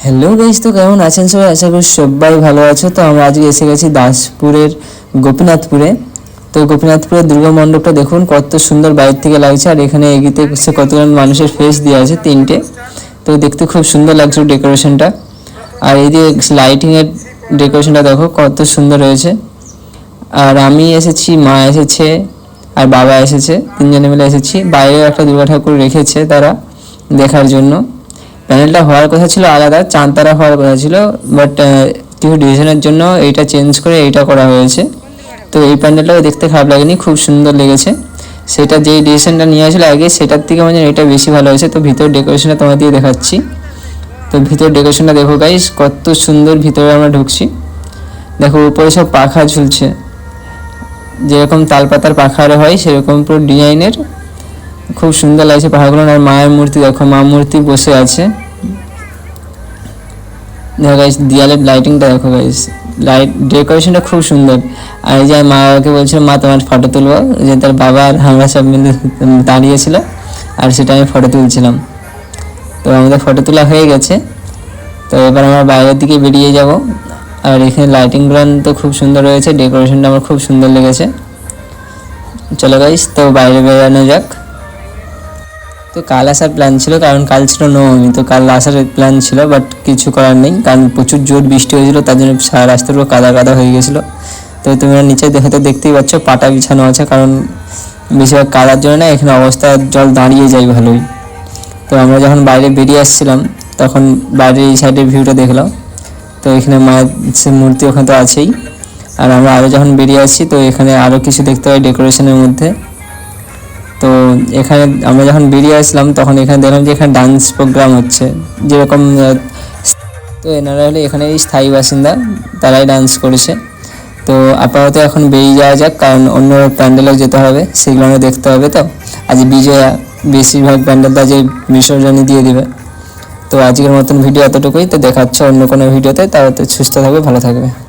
Hello guys, তো কেমন আছেন সবাই? আশা করি সবাই ভালো আছো। তো আমরা আজকে এসে গেছি দাসপুরের গোপীনাথপুরে। তো গোপীনাথপুরের দুর্গা মণ্ডপটা দেখুন কত সুন্দর বাইরে থেকে লাগছে, আর এখানে এগিতে সে কতজন মানুষের ফেস দেওয়া আছে, তিনটে। তো দেখতে খুব সুন্দর লাগছে ডেকোরেশনটা। আর এই যে লাইটিংয়ের ডেকোরেশনটা দেখো কত সুন্দর হয়েছে। আর আমি এসেছি, মা এসেছে, আর বাবা এসেছে, তিনজনে মিলে এসেছি। বাইরেও একটা দুর্গা ঠাকুর রেখেছে তারা দেখার জন্য। প্যানেলটা হওয়ার কথা ছিল আলাদা, চাঁদতারা হওয়ার কথা ছিল, বাট কিছু ডিসিশনের জন্য এইটা চেঞ্জ করে এইটা করা হয়েছে। তো এই প্যান্ডেলটাও দেখতে খারাপ লাগেনি, খুব সুন্দর লেগেছে। সেটা যেই ডিসিশনটা নিয়ে আসলে আগে, সেটার থেকে মানে এটা বেশি ভালো হয়েছে। তো ভিতর ডেকোরেশনটা তোমাদের দেখাচ্ছি। তো ভিতর ডেকোরেশনটা দেখো গাইস, কত সুন্দর। ভিতরে আমরা ঢুকছি, দেখো উপরে সব পাখা ঝুলছে, যেরকম তালপাতার পাখা হয় সেরকম পুরো ডিজাইনের, খুব সুন্দর লাগছে পাখাগুলো। আর মায়ের মূর্তি দেখো, মা মূর্তি বসে আছে। দেখো গাইস, দেয়ালের লাইটিংটা দেখো গাইস, লাইট ডেকোরেশনটা খুব সুন্দর। আর এই যে মাকে বলছিল, মা তোমার ফটো তুলবো, যে তার বাবা আর আমরা সব মিলে দাঁড়িয়েছিল, আর সেটা আমি ফটো তুলছিলাম। তো আমাদের ফটো তোলা হয়ে গেছে। তো এবার আমরা বাইরের দিকে বেরিয়ে যাব। আর এখানে লাইটিংগুলো তো খুব সুন্দর রয়েছে, ডেকোরেশনটা আমার খুব সুন্দর লেগেছে। চলো গাইস, তো বাইরে বেরোনো যাক। তো কাল আসার প্ল্যান ছিল, কারণ কাল ছিল নবমী। তো কাল আসার প্ল্যান ছিল, বাট কিছু করার নেই, কারণ প্রচুর জোর বৃষ্টি হয়েছিল, তার জন্য সারা রাস্তার পুরো কাদা কাদা হয়ে গেছিলো। তো তোমরা নিচে দেখতেই পাচ্ছ পাটা বিছানো আছে, কারণ বেশিরভাগ কাদার জন্য না এখানে অবস্থা জল দাঁড়িয়ে যায় ভালোই। তো আমরা যখন বাইরে বেরিয়ে আসছিলাম, তখন বাইরের এই সাইডের ভিউটা দেখলাম। তো এখানে মায়ের সে মূর্তি ওখানে তো আছেই। আর আমরা আরও যখন বেরিয়ে আসছি, তো এখানে আরও কিছু দেখতে পাই ডেকোরেশনের মধ্যে। তো এখানে আমরা যখন বেরিয়ে আসলাম, তখন এখানে দেখলাম যে এখানে ডান্স প্রোগ্রাম হচ্ছে, যেরকম। তো এনারা হলে এখানে স্থায়ী বাসিন্দা, তারাই ডান্স করেছে। তো আপাতত এখন বেরিয়ে যাওয়া যাক, কারণ অন্য প্যান্ডেলেও যেতে হবে, সেগুলো দেখতে হবে। তো আজ বিজয়া বেশিরভাগ প্যান্ডেলটা যে বিসর্জনই দিয়ে দেবে। তো আজকের মতন ভিডিও এতটুকুই। তো দেখাচ্ছে অন্য কোনো ভিডিওতে। তাহলে সুস্থ থাকবে, ভালো থাকবে।